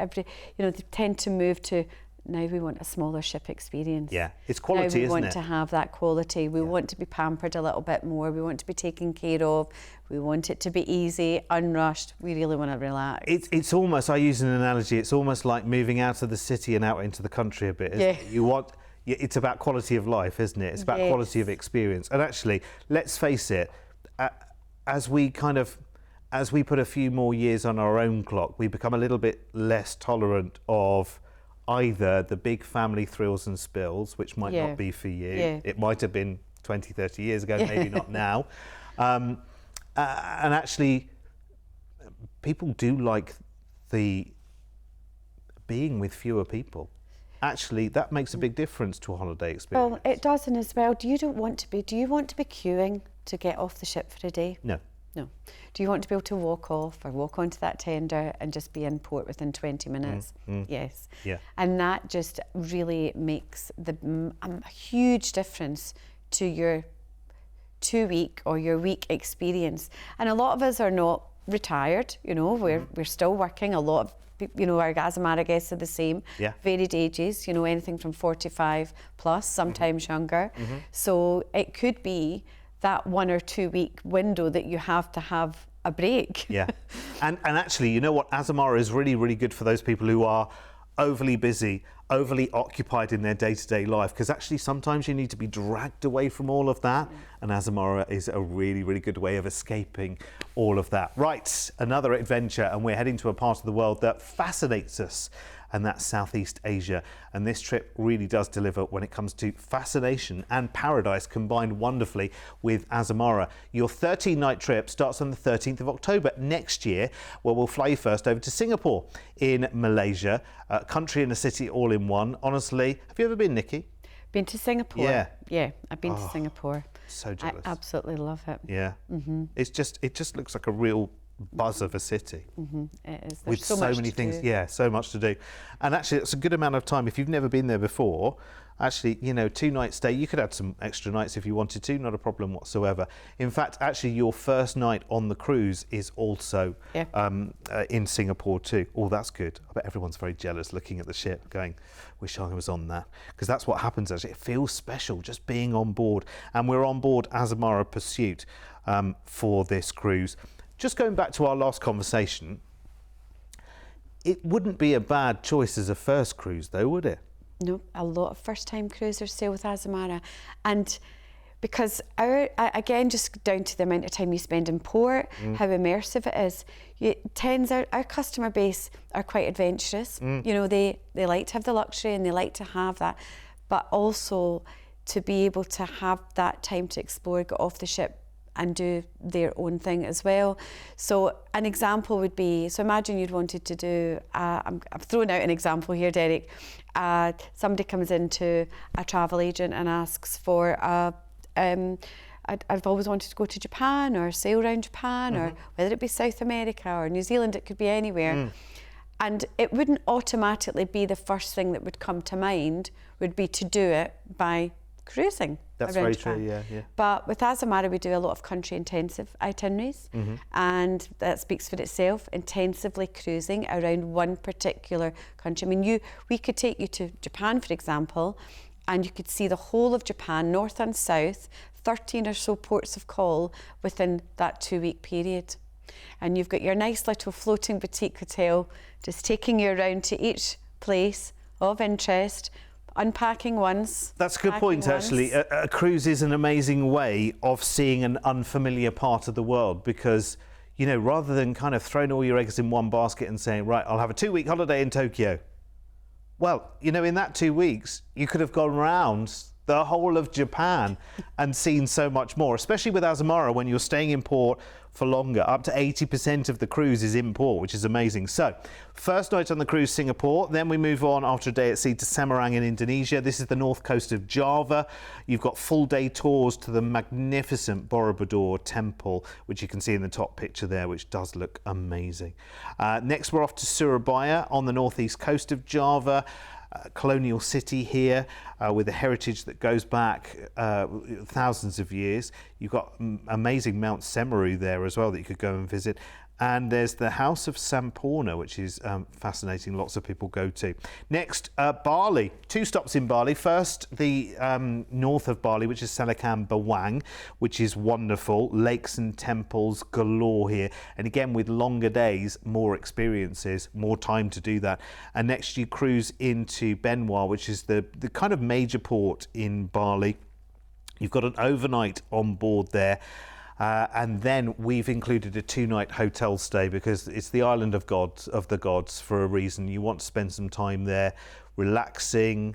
they tend to move to, now we want a smaller ship experience. Yeah, it's quality, isn't it? Now we want to have that quality. We want to be pampered a little bit more. We want to be taken care of. We want it to be easy, unrushed. We really want to relax. It's almost, I use an analogy, it's almost like moving out of the city and out into the country a bit, isn't it? It's about quality of life, isn't it? It's about quality of experience. And actually, let's face it, as we put a few more years on our own clock, we become a little bit less tolerant of either the big family thrills and spills, which might not be for you. It might have been 20, 30 years ago, maybe not now. And actually, people do like the being with fewer people. Actually, that makes a big difference to a holiday experience. Well, it does, and as well, do you want to be queuing to get off the ship for a day? No. No. Do you want to be able to walk off or walk onto that tender and just be in port within 20 minutes? Yes. Yeah. And that just really makes a huge difference to your 2-week or your week experience. And a lot of us are not retired, you know, we're still working. A lot of, you know, our Azamara guests are the same, varied ages, you know, anything from 45 plus, sometimes younger. So it could be that 1 or 2 week window that you have to have a break. Yeah, and actually, you know what, Azamara is really, really good for those people who are overly busy, overly occupied in their day-to-day life, because actually sometimes you need to be dragged away from all of that, and Azamara is a really, really good way of escaping all of that. Right, another adventure, and we're heading to a part of the world that fascinates us, and that's Southeast Asia. And this trip really does deliver when it comes to fascination and paradise combined wonderfully with Azamara. Your 13-night trip starts on the 13th of October next year, where we'll fly you first over to Singapore in Malaysia, a country and a city all in one. Honestly, have you ever been, Nikki? Been to Singapore. Yeah, I've been to Singapore. So jealous. I absolutely love it. Yeah. It just looks like a real buzz of a city. It is. There's With so much many to things. do. Yeah, so much to do. And actually, it's a good amount of time. If you've never been there before, actually, you know, 2 night stay, you could add some extra nights if you wanted to, not a problem whatsoever. In fact, actually, your first night on the cruise is also in Singapore too. Oh, that's good. I bet everyone's very jealous looking at the ship going, wish I was on that. Because that's what happens, actually. It feels special just being on board. And we're on board Azamara Pursuit for this cruise. Just going back to our last conversation, it wouldn't be a bad choice as a first cruise though, would it? No, a lot of first-time cruisers sail with Azamara, and because again, just down to the amount of time you spend in port, how immersive it is. Our customer base are quite adventurous. You know, they like to have the luxury and they like to have that, but also to be able to have that time to explore, get off the ship and do their own thing as well. So an example would be, so imagine you'd wanted to do, I've thrown out an example here, Derek. Somebody comes into a travel agent and asks for, I've always wanted to go to Japan or sail around Japan, or whether it be South America or New Zealand, it could be anywhere. And it wouldn't automatically be the first thing that would come to mind, would be to do it by cruising. That's around very Japan. true, yeah. But with Azamara, we do a lot of country-intensive itineraries, and that speaks for itself, intensively cruising around one particular country. I mean, we could take you to Japan, for example, and you could see the whole of Japan, north and south, 13 or so ports of call within that 2-week period. And you've got your nice little floating boutique hotel, just taking you around to each place of interest, unpacking once. That's a good point, actually. A cruise is an amazing way of seeing an unfamiliar part of the world because, you know, rather than kind of throwing all your eggs in one basket and saying, right, I'll have a 2-week holiday in Tokyo. Well, you know, in that 2 weeks, you could have gone round the whole of Japan and seen so much more, especially with Azamara when you're staying in port for longer. Up to 80% of the cruise is in port, which is amazing. So, first night on the cruise, Singapore. Then we move on after a day at sea to Semarang in Indonesia. This is the north coast of Java. You've got full day tours to the magnificent Borobudur temple, which you can see in the top picture there, which does look amazing. Next, we're off to Surabaya on the northeast coast of Java. Colonial city here with a heritage that goes back thousands of years. You've got amazing Mount Semeru there as well that you could go and visit. And there's the House of Sampurna, which is fascinating. Lots of people go to. Next, Bali. 2 stops in Bali. First, the north of Bali, which is Selakan Bawang, which is wonderful. Lakes and temples galore here. And again, with longer days, more experiences, more time to do that. And next, you cruise into Benua, which is the kind of major port in Bali. You've got an overnight on board there. And then we've included a 2-night hotel stay because it's the island of the gods for a reason. You want to spend some time there relaxing,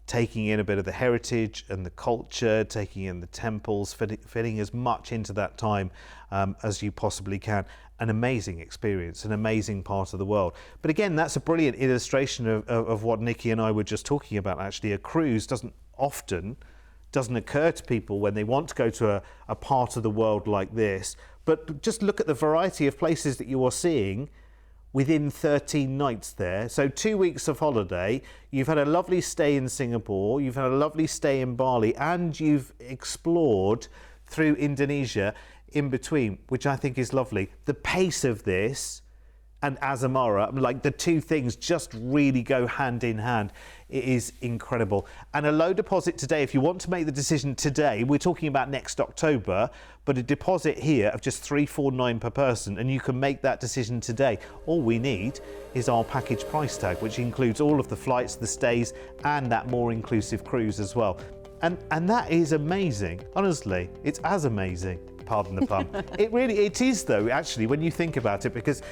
taking in a bit of the heritage and the culture, taking in the temples, fitting as much into that time as you possibly can. An amazing experience, an amazing part of the world. But again, that's a brilliant illustration of what Nikki and I were just talking about. Actually, a cruise doesn't occur to people when they want to go to a part of the world like this. But just look at the variety of places that you are seeing within 13 nights there. So 2 weeks of holiday, you've had a lovely stay in Singapore, you've had a lovely stay in Bali, and you've explored through Indonesia in between, which I think is lovely. The pace of this and Azamara, like the two things just really go hand in hand. It is incredible. And a low deposit today, if you want to make the decision today, we're talking about next October, but a deposit here of just $349 per person, and you can make that decision today. All we need is our package price tag, which includes all of the flights, the stays, and that more inclusive cruise as well. And that is amazing. Honestly, it's as amazing. Pardon the pun. It is though, actually, when you think about it, because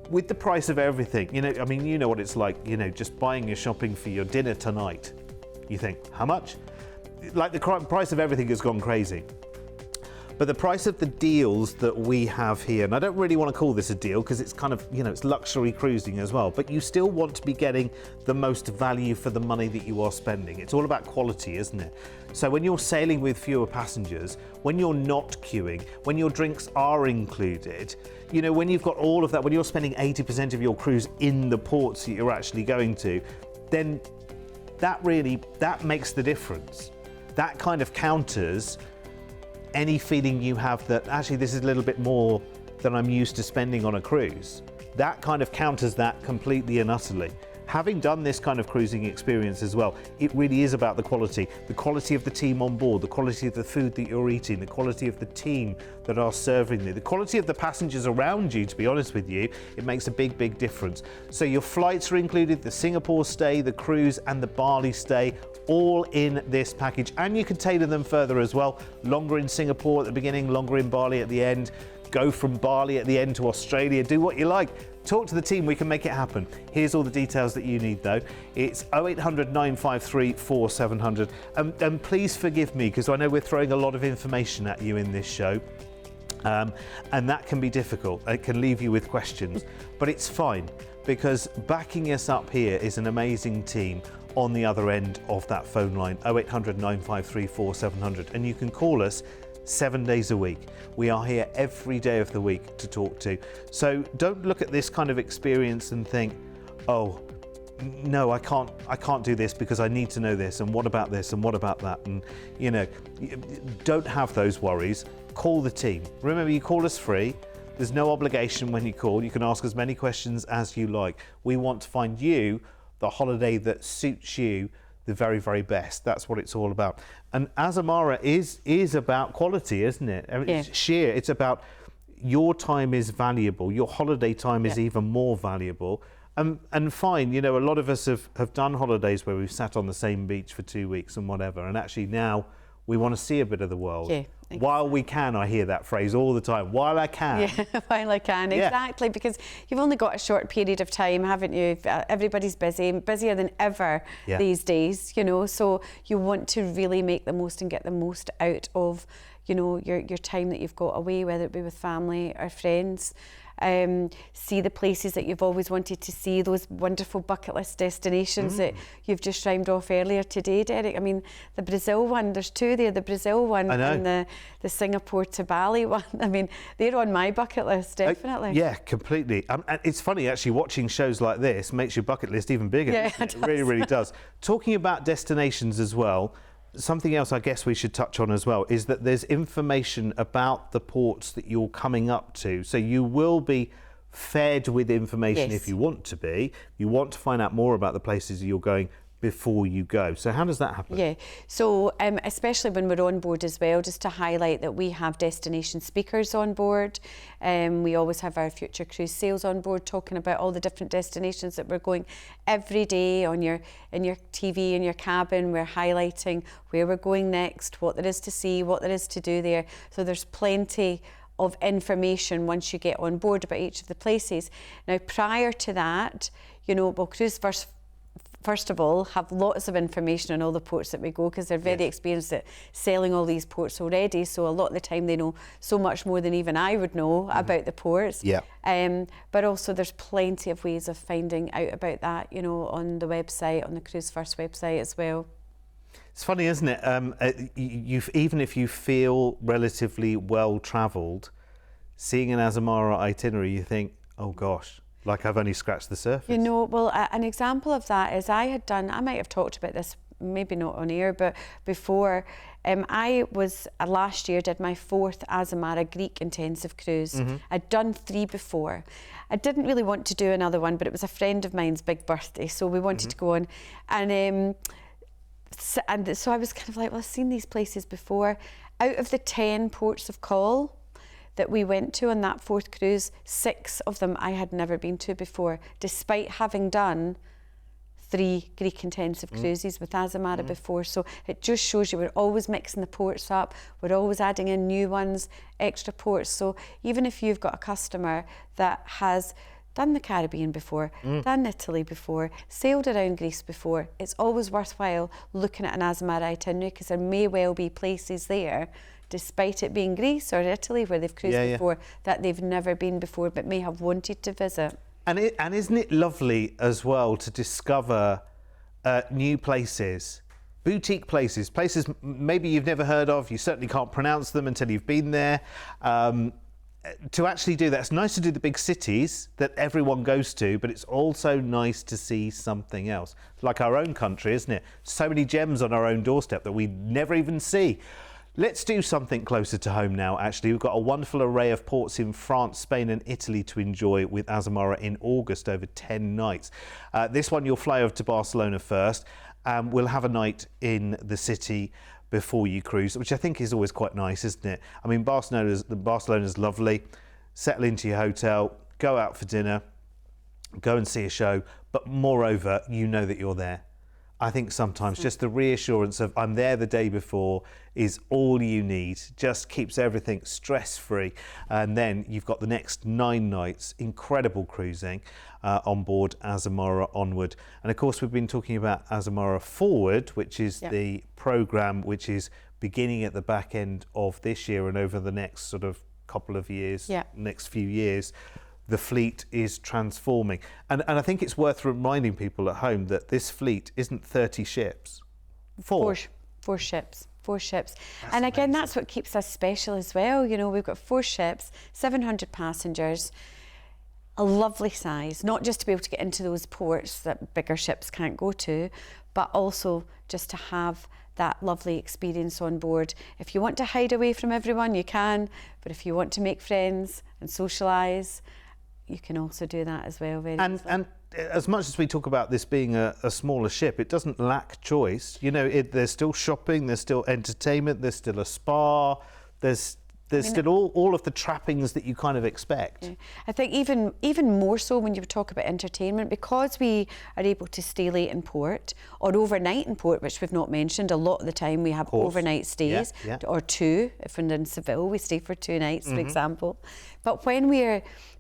with the price of everything, you know, I mean, you know what it's like, you know, just buying your shopping for your dinner tonight. You think, how much? Like the price of everything has gone crazy. But the price of the deals that we have here, and I don't really want to call this a deal because it's kind of, you know, it's luxury cruising as well, but you still want to be getting the most value for the money that you are spending. It's all about quality, isn't it? So when you're sailing with fewer passengers, when you're not queuing, when your drinks are included, you know, when you've got all of that, when you're spending 80% of your cruise in the ports that you're actually going to, then that makes the difference. That kind of counters any feeling you have that actually this is a little bit more than I'm used to spending on a cruise. That kind of counters that completely and utterly. Having done this kind of cruising experience as well, it really is about the quality of the team on board, the quality of the food that you're eating, the quality of the team that are serving you, the quality of the passengers around you, to be honest with you. It makes a big, big difference. So your flights are included, the Singapore stay, the cruise and the Bali stay, all in this package. And you can tailor them further as well. Longer in Singapore at the beginning, longer in Bali at the end. Go from Bali at the end to Australia, do what you like. Talk to the team, we can make it happen. Here's all the details that you need though. It's 0800 953 4700. And please forgive me, because I know we're throwing a lot of information at you in this show. And that can be difficult. It can leave you with questions, but it's fine, because backing us up here is an amazing team on the other end of that phone line, 0800 953 4700. And you can call us 7 days a week. We are here every day of the week to talk to. So don't look at this kind of experience and think, oh, no, I can't do this because I need to know this, and what about this, and what about that? And, you know, don't have those worries. Call the team. Remember, you call us free. There's no obligation when you call. You can ask as many questions as you like. We want to find you the holiday that suits you the very, very best. That's what it's all about. And Azamara is about quality, isn't it? I mean, Yeah. it's sheer. It's about your time is valuable. Your holiday time is even more valuable. And fine, you know, a lot of us have done holidays where we've sat on the same beach for 2 weeks and whatever. And actually now we want to see a bit of the world. Yeah. While we can, I hear that phrase all the time. While I can. Yeah, while I can, Yeah. exactly, because you've only got a short period of time, haven't you? Everybody's busy, busier than ever these days, you know, so you want to really make the most and get the most out of, you know, your time that you've got away, whether it be with family or friends. See the places that you've always wanted to see, those wonderful bucket list destinations that you've just rhymed off earlier today, Derek. I mean, the Brazil one, there's two there, the Brazil one and the Singapore to Bali one. I mean, they're on my bucket list, definitely. Yeah, completely. And it's funny, actually, watching shows like this makes your bucket list even bigger. Yeah, it really, really does. Talking about destinations as well, something else I guess we should touch on as well is that there's information about the ports that you're coming up to. So you will be fed with information if you want to be. You want to find out more about the places you're going before you go. So how does that happen? Yeah, so especially when we're on board as well, just to highlight that we have destination speakers on board. We always have our future cruise sales on board talking about all the different destinations that we're going every day in your TV in your cabin. We're highlighting where we're going next, what there is to see, what there is to do there. So there's plenty of information once you get on board about each of the places. Now, prior to that, you know, well, Cruise1st first of all, have lots of information on all the ports that we go, because they're very experienced at selling all these ports already. So a lot of the time they know so much more than even I would know about the ports. Yeah. But also there's plenty of ways of finding out about that, you know, on the website, on the Cruise1st website as well. It's funny, isn't it? Even if you feel relatively well travelled, seeing an Azamara itinerary, you think, oh gosh, like I've only scratched the surface. You know, well, an example of that is I might have talked about this, maybe not on air, but before, I was, last year, did my 4th Azamara Greek intensive cruise. I'd done 3 before. I didn't really want to do another one, but it was a friend of mine's big birthday, so we wanted to go on. And so I was kind of like, well, I've seen these places before. Out of the 10 ports of call that we went to on that 4th cruise, 6 of them I had never been to before, despite having done 3 Greek intensive cruises with Azamara before. So it just shows you we're always mixing the ports up, we're always adding in new ones, extra ports. So even if you've got a customer that has done the Caribbean before, done Italy before, sailed around Greece before, it's always worthwhile looking at an Azamara itinerary, because there may well be places there despite it being Greece or Italy where they've cruised Yeah, yeah. before, that they've never been before but may have wanted to visit. And isn't it lovely as well to discover new places, boutique places, places maybe you've never heard of, you certainly can't pronounce them until you've been there. To actually do that, it's nice to do the big cities that everyone goes to, but it's also nice to see something else. Like our own country, isn't it? So many gems on our own doorstep that we never even see. Let's do something closer to home now, actually. We've got a wonderful array of ports in France, Spain and Italy to enjoy with Azamara in August over 10 nights. This one you'll fly over to Barcelona first. We'll have a night in the city before you cruise, which I think is always quite nice, isn't it? I mean, Barcelona's lovely. Settle into your hotel, go out for dinner, go and see a show, but moreover, you know that you're there. I think sometimes just the reassurance of I'm there the day before is all you need, just keeps everything stress-free. And then you've got the next 9 nights, incredible cruising on board Azamara Onward. And of course, we've been talking about Azamara Forward, which is the programme which is beginning at the back end of this year and over the next sort of couple of years, next few years. The fleet is transforming. And I think it's worth reminding people at home that this fleet isn't 30 ships. Four ships. And again, that's what keeps us special as well. You know, we've got 4 ships, 700 passengers, a lovely size, not just to be able to get into those ports that bigger ships can't go to, but also just to have that lovely experience on board. If you want to hide away from everyone, you can, but if you want to make friends and socialise, you can also do that as well. And as much as we talk about this being a smaller ship, it doesn't lack choice. You know, there's still shopping, there's still entertainment, there's still a spa, there's still all of the trappings that you kind of expect. Yeah. I think even more so when you talk about entertainment, because we are able to stay late in port or overnight in port, which we've not mentioned. A lot of the time we have overnight stays, or 2. If we're in Seville, we stay for 2 nights, for example. But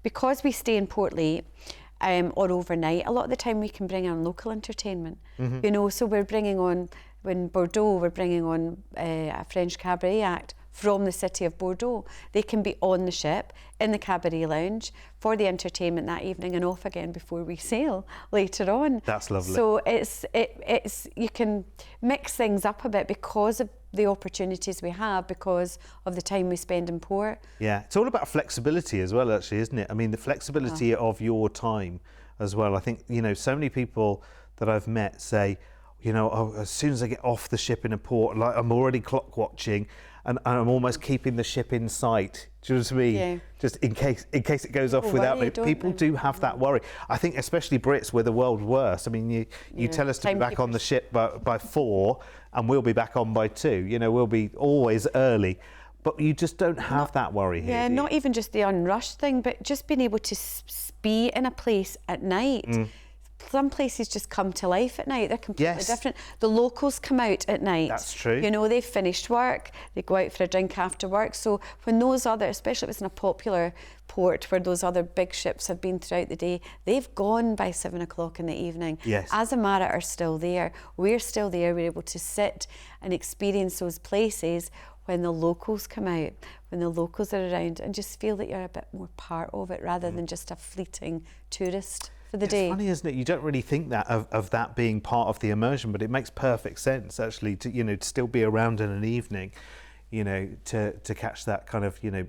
because we stay in port late, or overnight, a lot of the time we can bring on local entertainment. You know, so we're bringing on, in Bordeaux, we're bringing on a French cabaret act from the city of Bordeaux. They can be on the ship in the cabaret lounge for the entertainment that evening and off again before we sail later on. That's lovely. So it's you can mix things up a bit because of the opportunities we have, because of the time we spend in port. Yeah, it's all about flexibility as well, actually, isn't it? I mean, the flexibility of your time as well. I think, you know, so many people that I've met say, you know, as soon as I get off the ship in a port, like I'm already clock watching and I'm almost keeping the ship in sight. Do you know what I mean? Yeah. Just in case it goes off without me. People do have that worry. I think especially Brits, we're the world's worst. I mean, you tell us to be back on the ship by 4 and we'll be back on by 2. You know, we'll be always early. But you just don't have that worry here. Yeah, not even just the unrushed thing, but just being able to be in a place at night. Some places just come to life at night. They're completely different. The locals come out at night. That's true. You know, they've finished work, they go out for a drink after work. So when those other, especially if it's in a popular port where those other big ships have been throughout the day, they've gone by 7 o'clock in the evening. Yes. Azamara are still there. We're still there. We're able to sit and experience those places when the locals come out, when the locals are around, and just feel that you're a bit more part of it rather than just a fleeting tourist for the day. It's funny, isn't it? You don't really think that of that being part of the immersion, but it makes perfect sense actually to, you know, to still be around in an evening, you know, to catch that kind of, you know,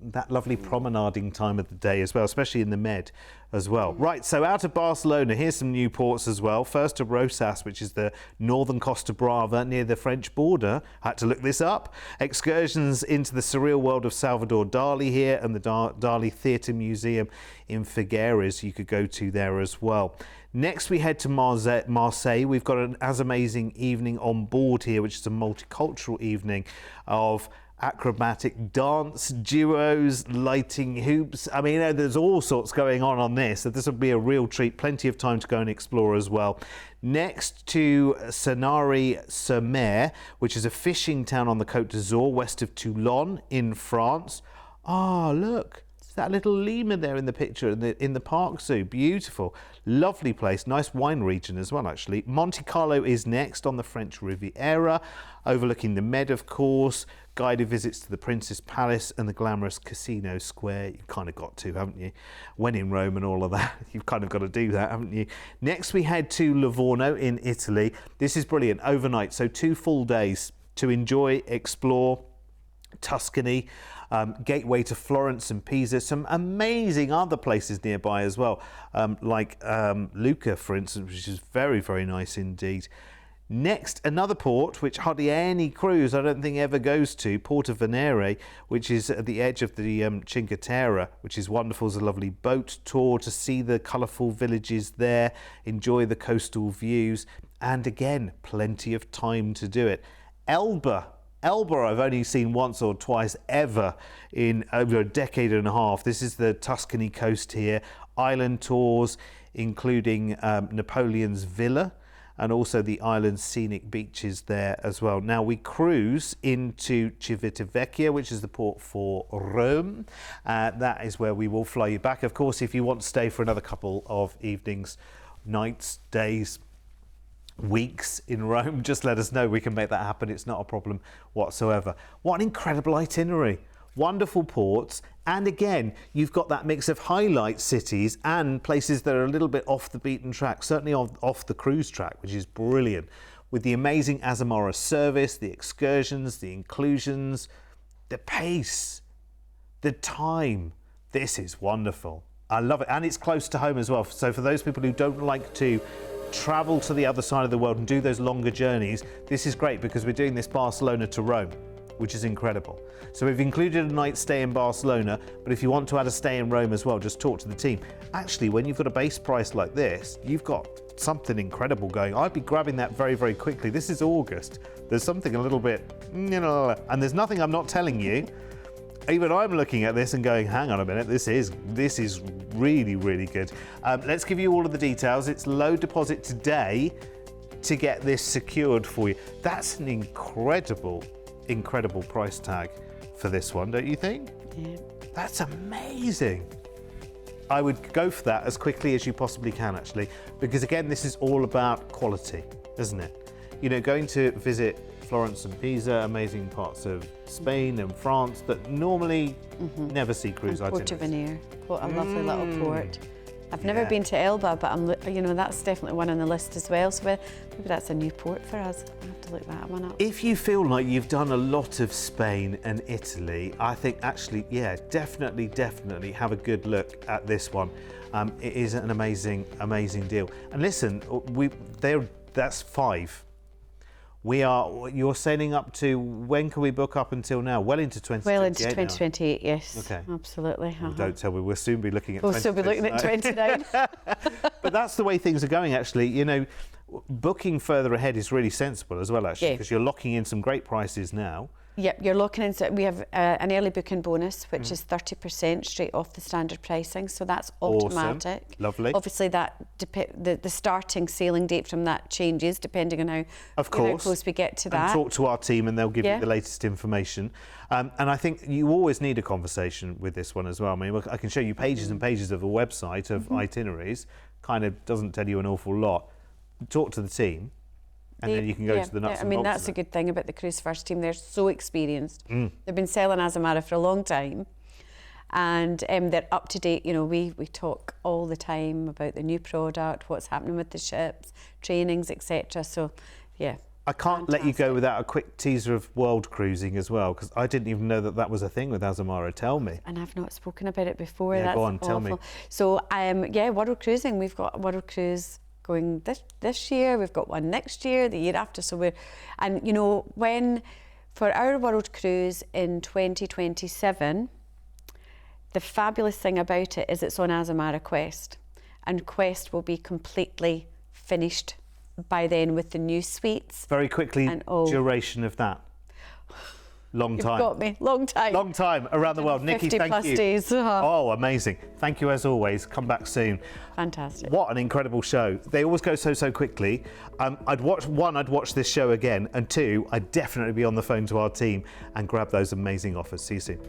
that lovely promenading time of the day as well, especially in the Med as well. Right, so out of Barcelona, here's some new ports as well. First to Rosas, which is the northern Costa Brava near the French border. I had to look this up. Excursions into the surreal world of Salvador Dali here, and the Dali Theatre Museum in Figueres you could go to there as well. Next, we head to Marseille. We've got an as amazing evening on board here, which is a multicultural evening of acrobatic dance, duos, lighting hoops. I mean, there's all sorts going on this, so this will be a real treat. Plenty of time to go and explore as well. Next to Sanary-sur-Mer, which is a fishing town on the Côte d'Azur, west of Toulon in France. Ah, look. That little lemur there in the picture in the park zoo. Beautiful. Lovely place. Nice wine region as well, actually. Monte Carlo is next on the French Riviera, overlooking the Med, of course. guided visits to the Prince's Palace and the glamorous Casino Square. You've kind of got to, haven't you? When in Rome and all of that, you've kind of got to do that, haven't you? Next, we head to Livorno in Italy. This is brilliant, overnight, so 2 full days to enjoy, explore Tuscany, gateway to Florence and Pisa, some amazing other places nearby as well, like Lucca, for instance, which is very, very nice indeed. Next, another port which hardly any cruise I don't think ever goes to, Porto Venere, which is at the edge of the Cinque Terre, which is wonderful. It's a lovely boat tour to see the colourful villages there, enjoy the coastal views, and again, plenty of time to do it. Elba I've only seen once or twice ever in over a decade and a half. This is the Tuscany coast here, island tours including Napoleon's villa, and also the island's scenic beaches there as well. Now we cruise into Civitavecchia, which is the port for Rome. That is where we will fly you back. Of course, if you want to stay for another couple of evenings, nights, days, weeks in Rome, just let us know. We can make that happen. It's not a problem whatsoever. What an incredible itinerary. Wonderful ports, and again, you've got that mix of highlight cities and places that are a little bit off the beaten track, certainly off the cruise track, which is brilliant, with the amazing Azamara service, the excursions, the inclusions, the pace, the time. This is wonderful. I love it, and it's close to home as well. So for those people who don't like to travel to the other side of the world and do those longer journeys, this is great because we're doing this Barcelona to Rome, which is incredible. So we've included a night stay in Barcelona, but if you want to add a stay in Rome as well, just talk to the team. Actually, when you've got a base price like this, you've got something incredible going. I'd be grabbing that very, very quickly. This is August. There's something a little bit, and there's nothing I'm not telling you. Even I'm looking at this and going, hang on a minute, this is really, really good. Let's give you all of the details. It's low deposit today to get this secured for you. That's an incredible price tag for this one, don't you think? Yeah. That's amazing. I would go for that as quickly as you possibly can, actually, because again, this is all about quality, isn't it? You know, going to visit Florence and Pisa, amazing parts of Spain and France that normally never see cruise itineraries. Porto Venere, what a lovely little port. I've never been to Elba, but that's definitely one on the list as well. So maybe that's a new port for us. I'll have to look that one up. If you feel like you've done a lot of Spain and Italy, I think actually, definitely have a good look at this one. It is an amazing deal. And listen, that's 5. You're sailing up to, when can we book up until now? Well into 2028. Well into 2028, yes. Okay. Absolutely. Well, don't tell me, we'll soon be looking at We'll still be looking at 29. But that's the way things are going, actually. You know, booking further ahead is really sensible as well, actually, because you're locking in some great prices now. Yep, you're locking in. So we have an early booking bonus, which is 30% straight off the standard pricing. So that's automatic. Awesome. Lovely. Obviously, the starting sailing date from that changes depending on how close we get to that. And talk to our team, and they'll give you the latest information. And I think you always need a conversation with this one as well. I mean, I can show you pages and pages of a website of itineraries. Kind of doesn't tell you an awful lot. Talk to the team. And then you can go to the nuts and bolts. That's a good thing about the Cruise1st team. They're so experienced. They've been selling Azamara for a long time, and they're up to date. You know, we talk all the time about the new product, what's happening with the ships, trainings, etc. So, yeah. I can't let you go without a quick teaser of world cruising as well, because I didn't even know that was a thing with Azamara. Tell me. And I've not spoken about it before. Yeah, go on, tell me. So, world cruising. We've got a world cruise going this year, we've got one next year, the year after. So for our world cruise in 2027, the fabulous thing about it is it's on Azamara Quest, and Quest will be completely finished by then with the new suites. Very quickly, duration of that. Long time. You've got me. Long time. Long time around the world. Nikki, thank you. 50+ days. Oh, amazing. Thank you as always. Come back soon. Fantastic. What an incredible show. They always go so quickly. I'd watch this show again, and 2, I'd definitely be on the phone to our team and grab those amazing offers. See you soon.